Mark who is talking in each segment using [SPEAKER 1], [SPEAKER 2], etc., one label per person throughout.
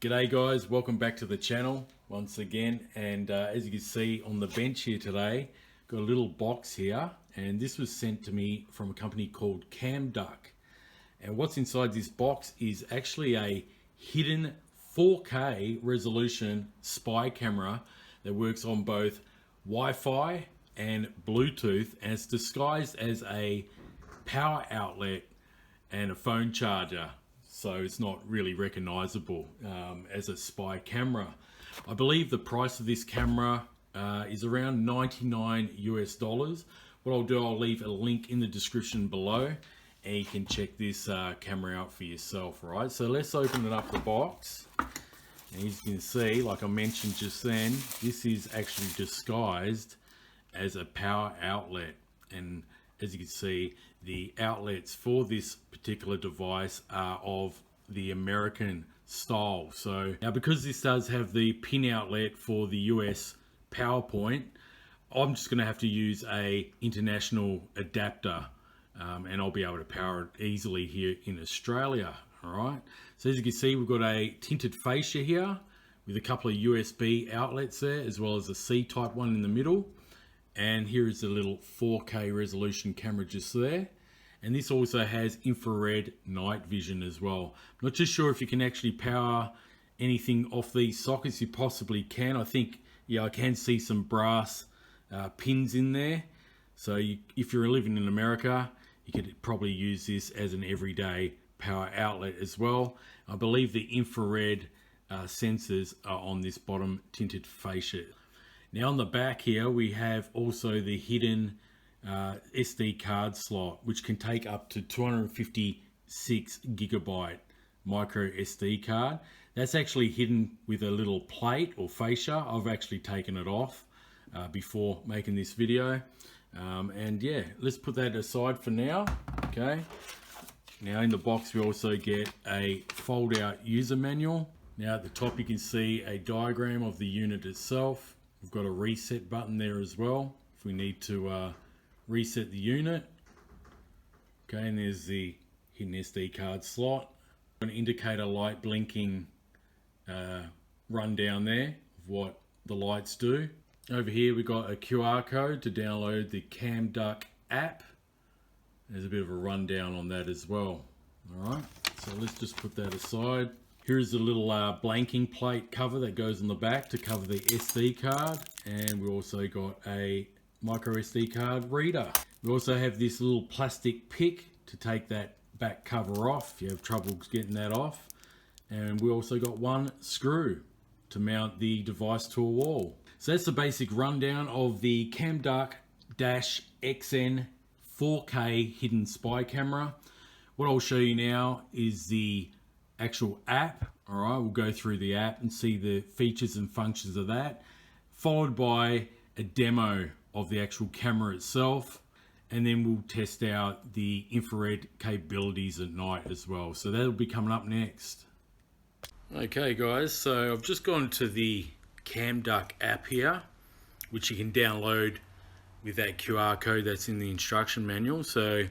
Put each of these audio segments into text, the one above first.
[SPEAKER 1] G'day guys, welcome back to the channel once again, and as you can see on the bench here today, got a little box here, and this was sent to me from a company called CAMDUCK. And what's inside this box is actually a hidden 4K resolution spy camera that works on both Wi-Fi and Bluetooth, and it's disguised as a power outlet and a phone charger. So it's not really recognizable as a spy camera. I believe the price of this camera is around $99 US. What I'll do, I'll leave a link in the description below, and you can check this camera out for yourself, right? So let's open it up the box. And as you can see, like I mentioned just then, this is actually disguised as a power outlet. And as you can see, the outlets for this particular device are of the American style. So now, because this does have the pin outlet for the US PowerPoint, I'm just going to have to use a international adapter, and I'll be able to power it easily here in Australia. All right, so as you can see, we've got a tinted fascia here with a couple of USB outlets there, as well as a C-type one in the middle. And here is the little 4K resolution camera just there. And this also has infrared night vision as well. I'm not too sure if you can actually power anything off these sockets. You possibly can. I think, yeah, I can see some brass pins in there. So if you're living in America, you could probably use this as an everyday power outlet as well. I believe the infrared sensors are on this bottom tinted fascia. Now on the back here, we have also the hidden SD card slot, which can take up to 256 gigabyte micro SD card. That's actually hidden with a little plate or fascia. I've actually taken it off before making this video. And yeah, let's put that aside for now. Okay. Now in the box, we also get a fold out user manual. Now at the top, you can see a diagram of the unit itself. We've got a reset button there as well if we need to reset the unit. Okay, and there's the hidden SD card slot. An indicator light blinking rundown there of what the lights do. Over here we've got a QR code to download the CAMDUCK app. There's a bit of a rundown on that as well. Alright, so let's just put that aside. Here's the little blanking plate cover that goes on the back to cover the SD card, and we also got a micro SD card reader. We also have this little plastic pick to take that back cover off if you have trouble getting that off, and we also got one screw to mount the device to a wall. So that's the basic rundown of the CAMDUCK-XN 4K hidden spy camera. What I'll show you now is the actual app. All right, we'll go through the app and see the features and functions of that, followed by a demo of the actual camera itself, and then we'll test out the infrared capabilities at night as well. So that'll be coming up next. Okay guys, so I've just gone to the CAMDUCK app here, which you can download with that QR code that's in the instruction manual. So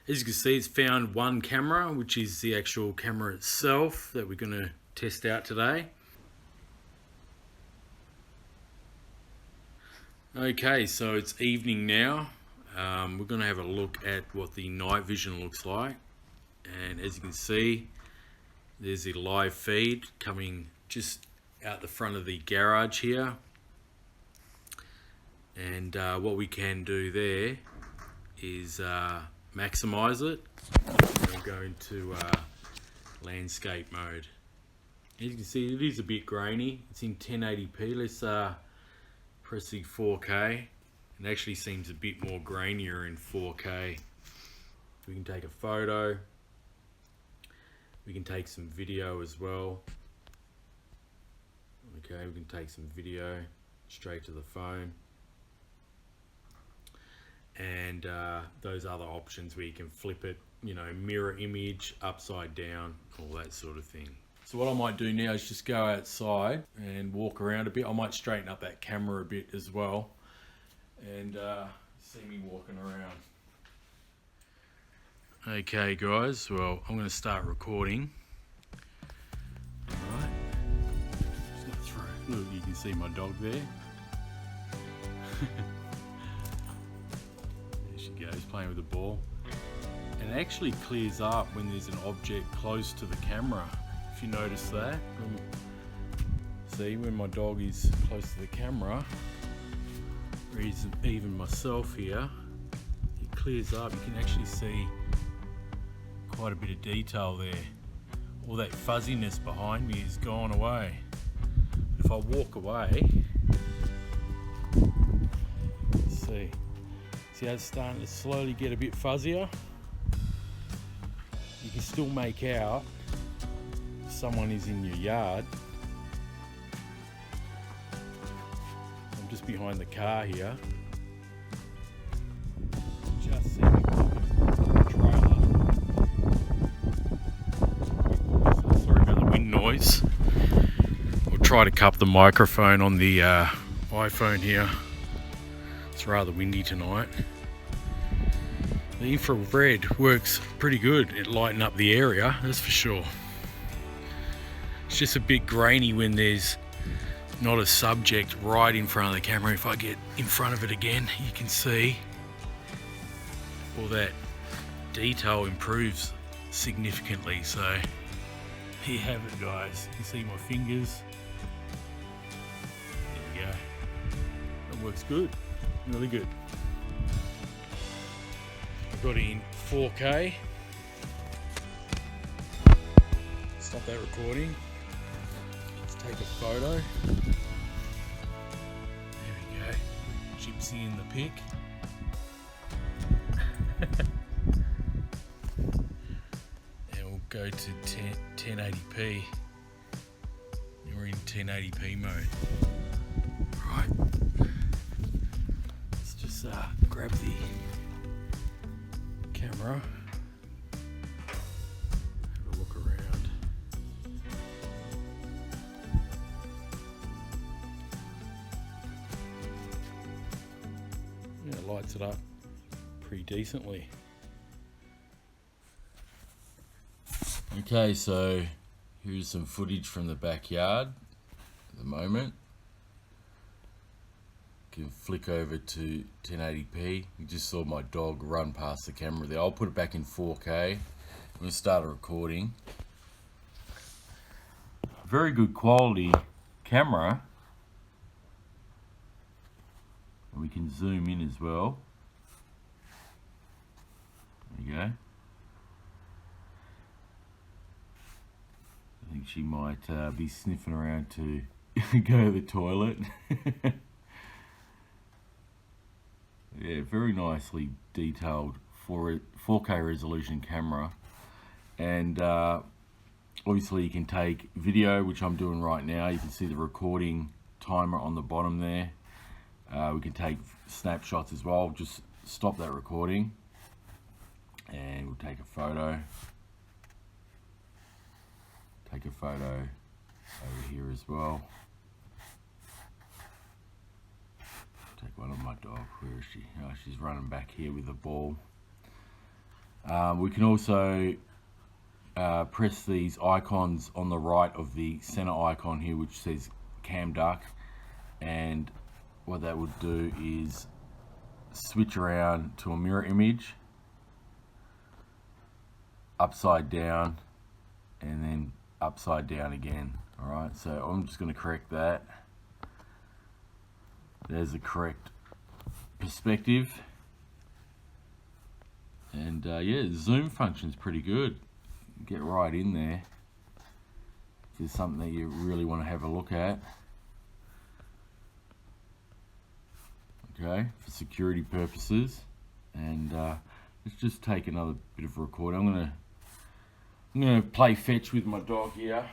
[SPEAKER 1] as you can see, it's found one camera, which is the actual camera itself that we're going to test out today. Okay, so it's evening now. We're going to have a look at what the night vision looks like. And as you can see, there's the live feed coming just out the front of the garage here. And what we can do there is maximize it. We'll go into landscape mode. As you can see, it is a bit grainy. It's in 1080p. Let's press the 4K. It actually seems a bit more grainier in 4K. We can take a photo. We can take some video as well. Okay, we can take some video straight to the phone. And those other options where you can flip it, you know, mirror image, upside down, all that sort of thing. So what I might do now is just go outside and walk around a bit. I might straighten up that camera a bit as well, and see me walking around. Okay guys, well, I'm going to start recording. Alright, Look, you can see my dog there. There she goes, playing with the ball. And it actually clears up when there's an object close to the camera, if you notice that. See, when my dog is close to the camera, or even myself here, it clears up. You can actually see quite a bit of detail there. All that fuzziness behind me is gone away. If I walk away, see how it's starting to slowly get a bit fuzzier? You can still make out if someone is in your yard. I'm just behind the car here. Just seeing the trailer. So sorry about the wind noise. We'll try to cup the microphone on the iPhone here. It's rather windy tonight. The infrared works pretty good at lighting up the area, that's for sure. It's just a bit grainy when there's not a subject right in front of the camera. If I get in front of it again, you can see all that detail improves significantly. So here you have it, guys. You can see my fingers. There we go. That works good, really good. I've got it in 4K. Stop that recording. Let's take a photo. There we go. Gypsy in the pic. And we'll go to 1080p. And we're in 1080p mode. Right. Let's just grab the camera, have a look around. Yeah, it lights it up pretty decently. Okay, so here's some footage from the backyard at the moment. Can flick over to 1080p. You just saw my dog run past the camera there. I'll put it back in 4K. I'm going to start a recording. Very good quality camera. And we can zoom in as well. There you go. I think she might be sniffing around to go to the toilet. Yeah, very nicely detailed 4K resolution camera, and obviously you can take video, which I'm doing right now. You can see the recording timer on the bottom there. We can take snapshots as well. Just stop that recording and we'll take a photo. Take a photo over here as well. Take one of my dog. Where is she? Oh, she's running back here with the ball. We can also press these icons on the right of the center icon here, which says CAMDUCK, and what that would do is switch around to a mirror image, upside down, and then upside down again. Alright, so I'm just going to correct that. There's the correct perspective, and yeah, the zoom function is pretty good. Get right in there if there's something that you really want to have a look at. Okay, for security purposes. And let's just take another bit of recording. I'm gonna play fetch with my dog here.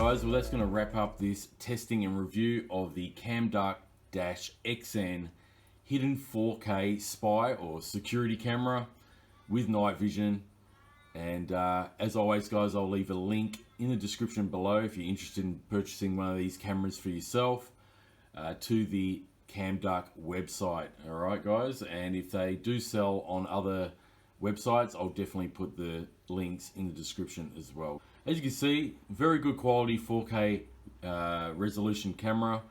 [SPEAKER 1] guys, well that's going to wrap up this testing and review of the CAMDUCK-XN hidden 4K spy or security camera with night vision. And as always guys, I'll leave a link in the description below if you're interested in purchasing one of these cameras for yourself to the CAMDUCK website. Alright guys, and if they do sell on other websites, I'll definitely put the links in the description as well. As you can see, very good quality 4K resolution camera.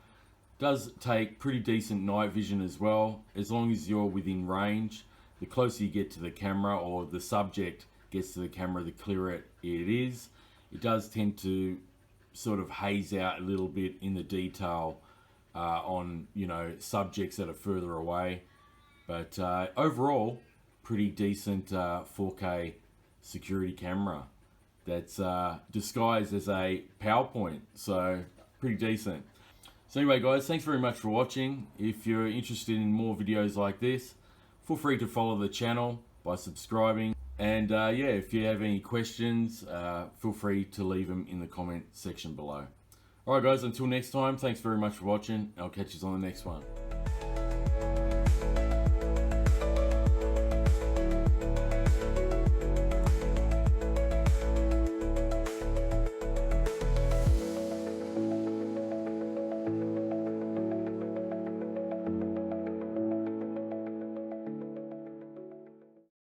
[SPEAKER 1] Does take pretty decent night vision as well, as long as you're within range. The closer you get to the camera, or the subject gets to the camera, the clearer it is. It does tend to sort of haze out a little bit in the detail on, you know, subjects that are further away. But overall, pretty decent 4K security camera that's disguised as a PowerPoint, so pretty decent. So anyway guys, thanks very much for watching. If you're interested in more videos like this, feel free to follow the channel by subscribing. And yeah, if you have any questions, feel free to leave them in the comment section below. Alright guys, until next time, thanks very much for watching. I'll catch you on the next one.